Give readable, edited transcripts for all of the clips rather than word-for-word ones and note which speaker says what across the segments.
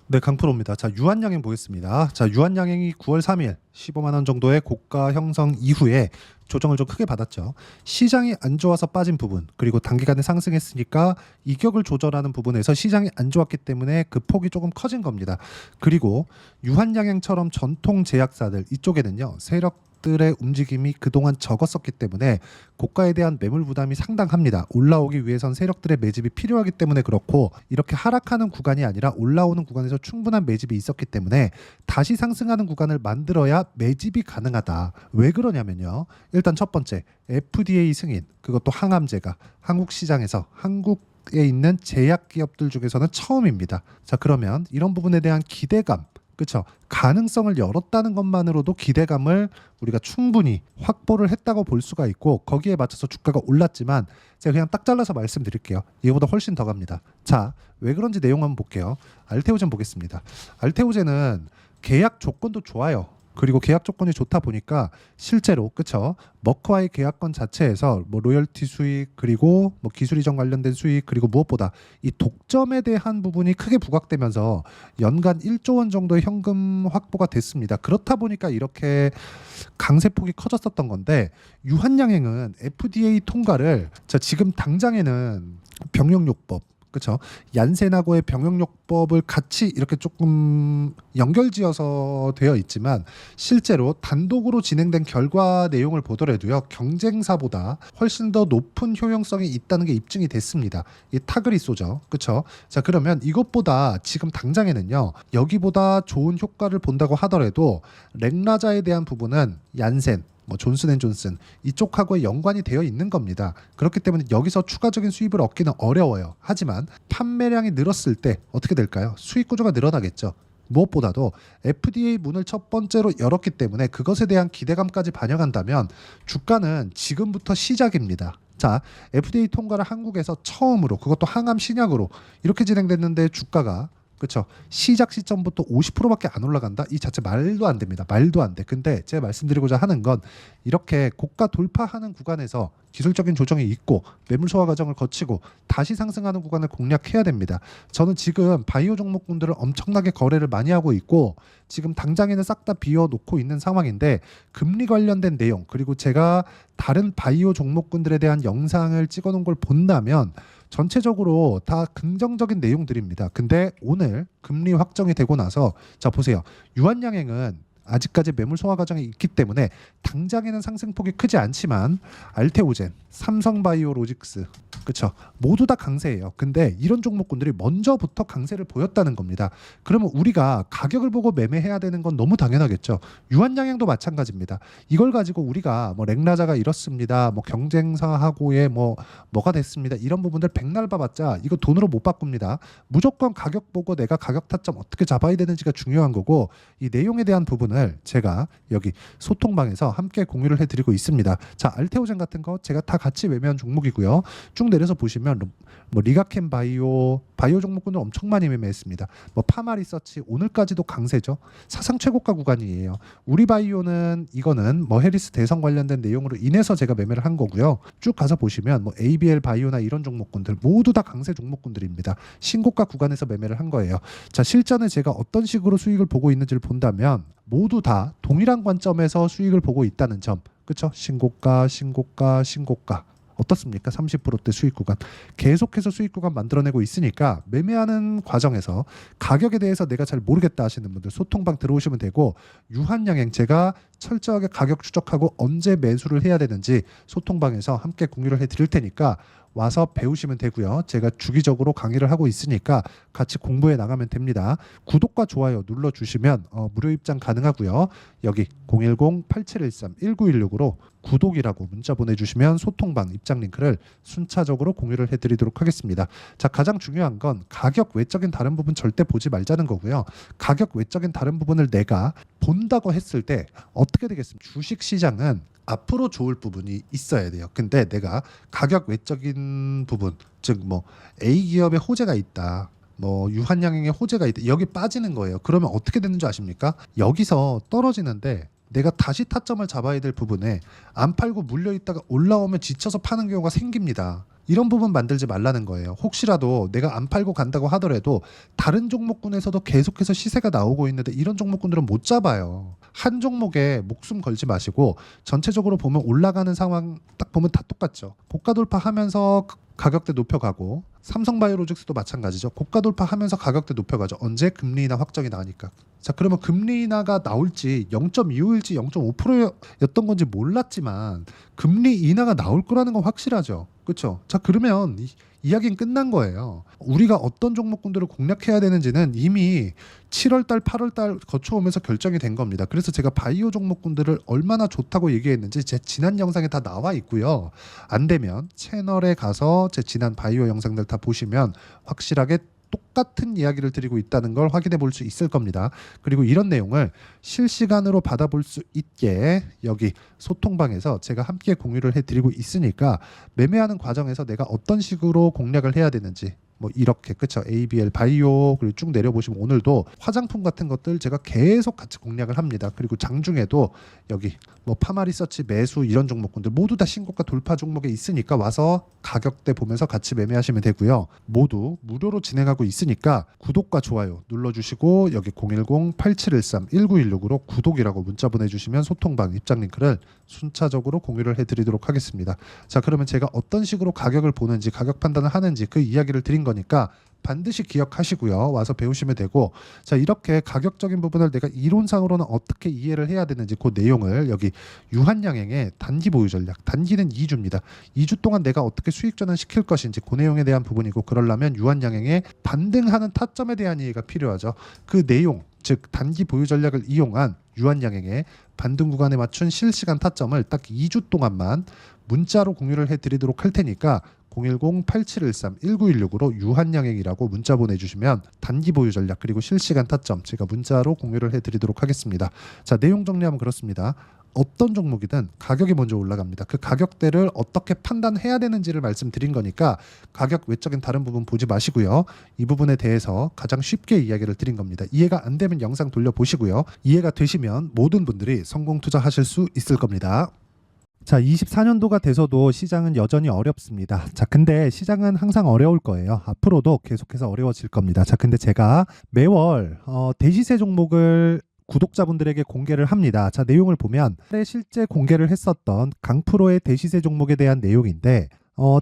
Speaker 1: 네, 강프로입니다. 자, 유한양행 보겠습니다. 자, 유한양행이 9월 3일 15만 원 정도의 고가 형성 이후에 조정을 좀 크게 받았죠. 시장이 안 좋아서 빠진 부분, 그리고 단기간에 상승했으니까 이격을 조절하는 부분에서 시장이 안 좋았기 때문에 그 폭이 조금 커진 겁니다. 그리고 유한양행처럼 전통 제약사들 이쪽에는요, 세력들의 움직임이 그동안 적었었기 때문에 고가에 대한 매물 부담이 상당합니다. 올라오기 위해선 세력들의 매집이 필요하기 때문에 그렇고, 이렇게 하락하는 구간이 아니라 올라오는 구간에서 충분한 매집이 있었기 때문에 다시 상승하는 구간을 만들어야 매집이 가능하다. 왜 그러냐면요, 일단 첫 번째, FDA 승인, 그것도 항암제가 한국 시장에서 한국에 있는 제약 기업들 중에서는 처음입니다. 자, 그러면 이런 부분에 대한 기대감, 그렇죠, 가능성을 열었다는 것만으로도 기대감을 우리가 충분히 확보를 했다고 볼 수가 있고, 거기에 맞춰서 주가가 올랐지만 제가 그냥 딱 잘라서 말씀드릴게요. 이거보다 훨씬 더 갑니다. 자, 왜 그런지 내용 한번 볼게요. 알테오젠 보겠습니다. 알테오젠은 계약 조건도 좋아요. 그리고 계약 조건이 좋다 보니까 실제로, 그쵸, 머크와의 계약권 자체에서 뭐 로열티 수익, 그리고 뭐 기술 이전 관련된 수익, 그리고 무엇보다 이 독점에 대한 부분이 크게 부각되면서 연간 1조 원 정도의 현금 확보가 됐습니다. 그렇다 보니까 이렇게 강세폭이 커졌었던 건데, 유한양행은 FDA 통과를, 자, 지금 당장에는 병용요법, 그렇죠, 얀센하고의 병용요법을 같이 이렇게 조금 연결지어서 되어 있지만, 실제로 단독으로 진행된 결과 내용을 보더라도요, 경쟁사보다 훨씬 더 높은 효용성이 있다는 게 입증이 됐습니다. 이 타그리소죠, 그렇죠. 자, 그러면 이것보다 지금 당장에는요, 여기보다 좋은 효과를 본다고 하더라도 렉라자에 대한 부분은 얀센, 뭐 존슨앤존슨 이쪽하고의 연관이 되어 있는 겁니다. 그렇기 때문에 여기서 추가적인 수입을 얻기는 어려워요. 하지만 판매량이 늘었을 때 어떻게 될까요? 수익 구조가 늘어나겠죠. 무엇보다도 FDA 문을 첫 번째로 열었기 때문에 그것에 대한 기대감까지 반영한다면 주가는 지금부터 시작입니다. 자, FDA 통과를 한국에서 처음으로, 그것도 항암 신약으로 이렇게 진행됐는데 주가가, 그렇죠, 시작 시점부터 50%밖에 안 올라간다? 이 자체 말도 안 됩니다. 말도 안 돼. 근데 제가 말씀드리고자 하는 건, 이렇게 고가 돌파하는 구간에서 기술적인 조정이 있고 매물 소화 과정을 거치고 다시 상승하는 구간을 공략해야 됩니다. 저는 지금 바이오 종목군들을 엄청나게 거래를 많이 하고 있고, 지금 당장에는 싹 다 비워놓고 있는 상황인데, 금리 관련된 내용, 그리고 제가 다른 바이오 종목군들에 대한 영상을 찍어놓은 걸 본다면 전체적으로 다 긍정적인 내용들입니다. 근데 오늘 금리 확정이 되고 나서, 자, 보세요. 유한양행은 아직까지 매물 소화 과정이 있기 때문에 당장에는 상승폭이 크지 않지만 알테오젠, 삼성바이오로직스, 그렇죠, 모두 다 강세예요. 근데 이런 종목군들이 먼저부터 강세를 보였다는 겁니다. 그러면 우리가 가격을 보고 매매해야 되는 건 너무 당연하겠죠. 유한양행도 마찬가지입니다. 이걸 가지고 우리가 뭐 렉라자가 이렇습니다, 뭐 경쟁사하고의 뭐가 됐습니다, 이런 부분들 백날 봐봤자 이거 돈으로 못 바꿉니다. 무조건 가격 보고 내가 가격 타점 어떻게 잡아야 되는지가 중요한 거고, 이 내용에 대한 부분을 제가 여기 소통방에서 함께 공유를 해드리고 있습니다. 자, 알테오젠 같은 거 제가 다 같이 매매한 종목이고요. 쭉 내려서 보시면 뭐 리가켄 바이오 종목군을 엄청 많이 매매했습니다. 뭐 파마리서치 오늘까지도 강세죠. 사상 최고가 구간이에요. 우리 바이오는, 이거는 뭐 해리스 대선 관련된 내용으로 인해서 제가 매매를 한 거고요. 쭉 가서 보시면 뭐 ABL 바이오나 이런 종목군들 모두 다 강세 종목군들입니다. 신고가 구간에서 매매를 한 거예요. 자, 실전에 제가 어떤 식으로 수익을 보고 있는지를 본다면 모두 다 동일한 관점에서 수익을 보고 있다는 점, 그렇죠? 신고가, 신고가, 신고가. 어떻습니까? 30%대 수익 구간 계속해서 수익 구간 만들어내고 있으니까, 매매하는 과정에서 가격에 대해서 내가 잘 모르겠다 하시는 분들 소통방 들어오시면 되고, 유한양행 제가 철저하게 가격 추적하고 언제 매수를 해야 되는지 소통방에서 함께 공유를 해드릴 테니까 와서 배우시면 되고요. 제가 주기적으로 강의를 하고 있으니까 같이 공부해 나가면 됩니다. 구독과 좋아요 눌러주시면 무료 입장 가능하고요. 여기 010-8713-1916으로 구독이라고 문자 보내주시면 소통방 입장 링크를 순차적으로 공유를 해드리도록 하겠습니다. 자, 가장 중요한 건 가격 외적인 다른 부분 절대 보지 말자는 거고요. 가격 외적인 다른 부분을 내가 본다고 했을 때 어떻게 되겠습니까? 주식시장은 앞으로 좋을 부분이 있어야 돼요. 근데 내가 가격 외적인 부분, 즉 뭐 A 기업에 호재가 있다, 뭐 유한양행에 호재가 있다, 여기 빠지는 거예요. 그러면 어떻게 되는 줄 아십니까? 여기서 떨어지는데 내가 다시 타점을 잡아야 될 부분에 안 팔고 물려 있다가 올라오면 지쳐서 파는 경우가 생깁니다. 이런 부분 만들지 말라는 거예요. 혹시라도 내가 안 팔고 간다고 하더라도 다른 종목군에서도 계속해서 시세가 나오고 있는데 이런 종목군들은 못 잡아요. 한 종목에 목숨 걸지 마시고 전체적으로 보면 올라가는 상황 딱 보면 다 똑같죠. 고가 돌파하면서 가격대 높여가고 삼성바이오로직스도 마찬가지죠. 고가 돌파하면서 가격대 높여가죠. 언제? 금리 인하 확정이 나니까. 자, 그러면 금리 인하가 나올지 0.25일지 0.5%였던 건지 몰랐지만 금리 인하가 나올 거라는 건 확실하죠. 그렇죠? 자, 그러면 이야기는 끝난 거예요. 우리가 어떤 종목군들을 공략해야 되는지는 이미 7월달, 8월달 거쳐오면서 결정이 된 겁니다. 그래서 제가 바이오 종목군들을 얼마나 좋다고 얘기했는지 제 지난 영상에 다 나와 있고요. 안 되면 채널에 가서 제 지난 바이오 영상들 다 보시면 확실하게 똑같은 이야기를 드리고 있다는 걸 확인해 볼 수 있을 겁니다. 그리고 이런 내용을 실시간으로 받아볼 수 있게 여기 소통방에서 제가 함께 공유를 해드리고 있으니까 매매하는 과정에서 내가 어떤 식으로 공략을 해야 되는지 뭐 이렇게 그쵸 ABL 바이오 그리고 쭉 내려보시면 오늘도 화장품 같은 것들 제가 계속 같이 공략을 합니다. 그리고 장중에도 여기 뭐 파마리서치 매수 이런 종목군들 모두 다 신고가 돌파 종목에 있으니까 와서 가격대 보면서 같이 매매하시면 되고요. 모두 무료로 진행하고 있으니까 구독과 좋아요 눌러주시고 여기 010-8713-1916으로 구독이라고 문자 보내주시면 소통방 입장 링크를 순차적으로 공유를 해드리도록 하겠습니다. 자, 그러면 제가 어떤 식으로 가격을 보는지 가격 판단을 하는지 그 이야기를 드린 거니까 반드시 기억하시고요. 와서 배우시면 되고, 자, 이렇게 가격적인 부분을 내가 이론상으로는 어떻게 이해를 해야 되는지 그 내용을 여기 유한양행의 단기 보유 전략, 단기는 2주입니다. 2주 동안 내가 어떻게 수익 전환 시킬 것인지 그 내용에 대한 부분이고, 그러려면 유한양행의 반등하는 타점에 대한 이해가 필요하죠. 그 내용, 즉 단기 보유 전략을 이용한 유한양행의 반등 구간에 맞춘 실시간 타점을 딱 2주 동안만 문자로 공유를 해드리도록 할 테니까 010-8713-1916으로 유한양행이라고 문자 보내주시면 단기 보유 전략 그리고 실시간 타점 제가 문자로 공유를 해드리도록 하겠습니다. 자, 내용 정리하면 그렇습니다. 어떤 종목이든 가격이 먼저 올라갑니다. 그 가격대를 어떻게 판단해야 되는지를 말씀드린 거니까 가격 외적인 다른 부분 보지 마시고요. 이 부분에 대해서 가장 쉽게 이야기를 드린 겁니다. 이해가 안 되면 영상 돌려보시고요. 이해가 되시면 모든 분들이 성공 투자하실 수 있을 겁니다. 자, 24년도가 돼서도 시장은 여전히 어렵습니다. 자, 근데 시장은 항상 어려울 거예요. 앞으로도 계속해서 어려워질 겁니다. 자, 근데 제가 매월 대시세 종목을 구독자분들에게 공개를 합니다. 자, 내용을 보면 실제 공개를 했었던 강프로의 대시세 종목에 대한 내용인데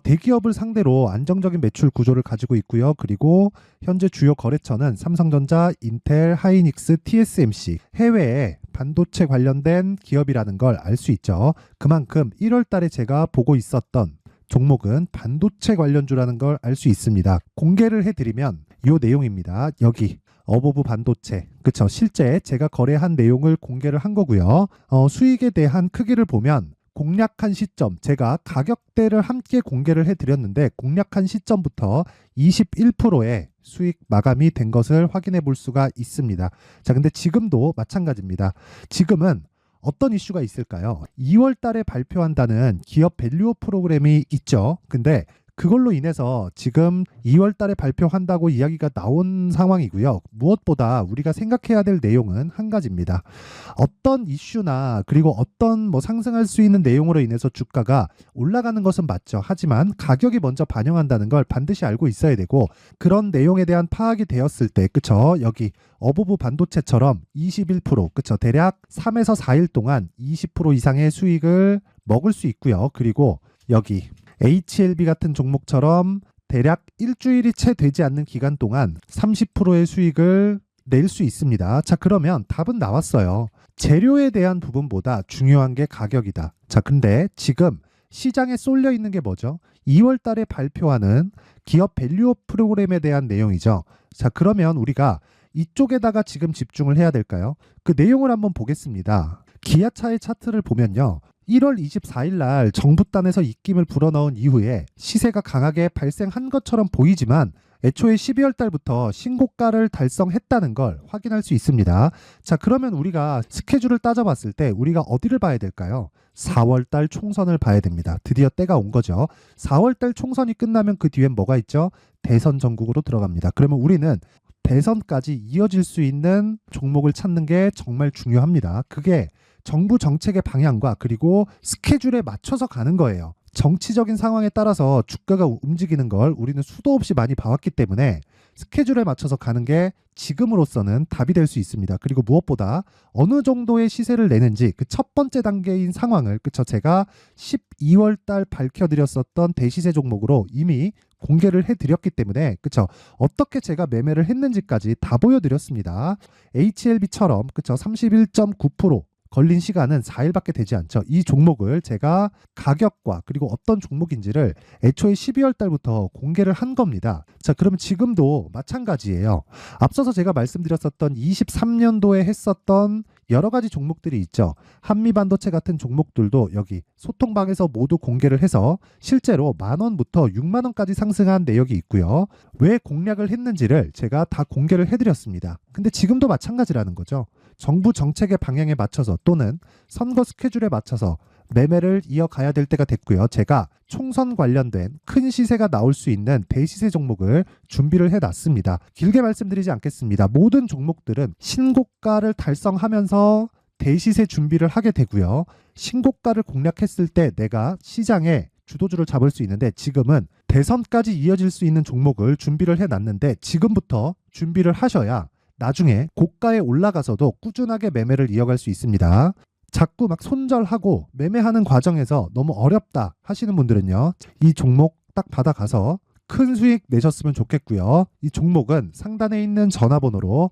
Speaker 1: 대기업을 상대로 안정적인 매출 구조를 가지고 있고요. 그리고 현재 주요 거래처는 삼성전자, 인텔, 하이닉스, TSMC, 해외에 반도체 관련된 기업이라는 걸 알 수 있죠. 그만큼 1월 달에 제가 보고 있었던 종목은 반도체 관련주라는 걸 알 수 있습니다. 공개를 해드리면 이 내용입니다. 여기 어보브 반도체, 그쵸? 실제 제가 거래한 내용을 공개를 한 거고요. 수익에 대한 크기를 보면 공략한 시점, 제가 가격대를 함께 공개를 해드렸는데 공략한 시점부터 21%의 수익 마감이 된 것을 확인해 볼 수가 있습니다. 자, 근데 지금도 마찬가지입니다. 지금은 어떤 이슈가 있을까요? 2월 달에 발표한다는 기업 밸류업 프로그램이 있죠. 근데 그걸로 인해서 지금 2월 달에 발표한다고 이야기가 나온 상황이고요. 무엇보다 우리가 생각해야 될 내용은 한 가지입니다. 어떤 이슈나 그리고 어떤 상승할 수 있는 내용으로 인해서 주가가 올라가는 것은 맞죠. 하지만 가격이 먼저 반영한다는 걸 반드시 알고 있어야 되고 그런 내용에 대한 파악이 되었을 때 그쵸? 여기 어보브 반도체처럼 21% 그쵸? 대략 3에서 4일 동안 20% 이상의 수익을 먹을 수 있고요. 그리고 여기 HLB 같은 종목처럼 대략 일주일이 채 되지 않는 기간 동안 30%의 수익을 낼 수 있습니다. 자, 그러면 답은 나왔어요. 재료에 대한 부분보다 중요한 게 가격이다. 자, 근데 지금 시장에 쏠려 있는 게 뭐죠? 2월 달에 발표하는 기업 밸류업 프로그램에 대한 내용이죠. 자, 그러면 우리가 이쪽에다가 지금 집중을 해야 될까요? 그 내용을 한번 보겠습니다. 기아차의 차트를 보면요. 1월 24일 날 정부단에서 입김을 불어넣은 이후에 시세가 강하게 발생한 것처럼 보이지만 애초에 12월 달부터 신고가를 달성했다는 걸 확인할 수 있습니다. 자, 그러면 우리가 스케줄을 따져봤을 때 우리가 어디를 봐야 될까요? 4월 달 총선을 봐야 됩니다. 드디어 때가 온 거죠. 4월 달 총선이 끝나면 그 뒤엔 뭐가 있죠? 대선 전국으로 들어갑니다. 그러면 우리는 대선까지 이어질 수 있는 종목을 찾는 게 정말 중요합니다. 그게 정부 정책의 방향과 그리고 스케줄에 맞춰서 가는 거예요. 정치적인 상황에 따라서 주가가 움직이는 걸 우리는 수도 없이 많이 봐왔기 때문에 스케줄에 맞춰서 가는 게 지금으로서는 답이 될 수 있습니다. 그리고 무엇보다 어느 정도의 시세를 내는지 그 첫 번째 단계인 상황을 그쵸 제가 12월 달 밝혀드렸었던 대시세 종목으로 이미 공개를 해드렸기 때문에 그쵸 어떻게 제가 매매를 했는지까지 다 보여드렸습니다. HLB처럼 그쵸 31.9% 걸린 시간은 4일밖에 되지 않죠. 이 종목을 제가 가격과 그리고 어떤 종목인지를 애초에 12월 달부터 공개를 한 겁니다. 자, 그러면 지금도 마찬가지예요. 앞서서 제가 말씀드렸었던 23년도에 했었던 여러 가지 종목들이 있죠. 한미반도체 같은 종목들도 여기 소통방에서 모두 공개를 해서 실제로 10,000원부터 60,000원까지 상승한 내역이 있고요. 왜 공략을 했는지를 제가 다 공개를 해드렸습니다. 근데 지금도 마찬가지라는 거죠. 정부 정책의 방향에 맞춰서 또는 선거 스케줄에 맞춰서 매매를 이어가야 될 때가 됐고요. 제가 총선 관련된 큰 시세가 나올 수 있는 대시세 종목을 준비를 해놨습니다. 길게 말씀드리지 않겠습니다. 모든 종목들은 신고가를 달성하면서 대시세 준비를 하게 되고요. 신고가를 공략했을 때 내가 시장에 주도주를 잡을 수 있는데 지금은 대선까지 이어질 수 있는 종목을 준비를 해놨는데 지금부터 준비를 하셔야 나중에 고가에 올라가서도 꾸준하게 매매를 이어갈 수 있습니다. 자꾸 막 손절하고 매매하는 과정에서 너무 어렵다 하시는 분들은요. 이 종목 딱 받아가서 큰 수익 내셨으면 좋겠고요. 이 종목은 상단에 있는 전화번호로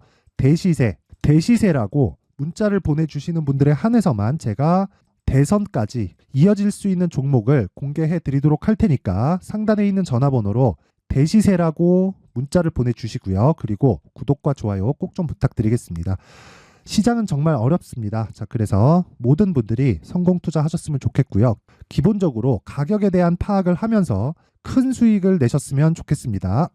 Speaker 1: 대시세라고 문자를 보내주시는 분들에 한해서만 제가 대선까지 이어질 수 있는 종목을 공개해 드리도록 할 테니까 상단에 있는 전화번호로 대시세라고 문자를 보내주시고요. 그리고 구독과 좋아요 꼭 좀 부탁드리겠습니다. 시장은 정말 어렵습니다. 자, 그래서 모든 분들이 성공 투자하셨으면 좋겠고요. 기본적으로 가격에 대한 파악을 하면서 큰 수익을 내셨으면 좋겠습니다.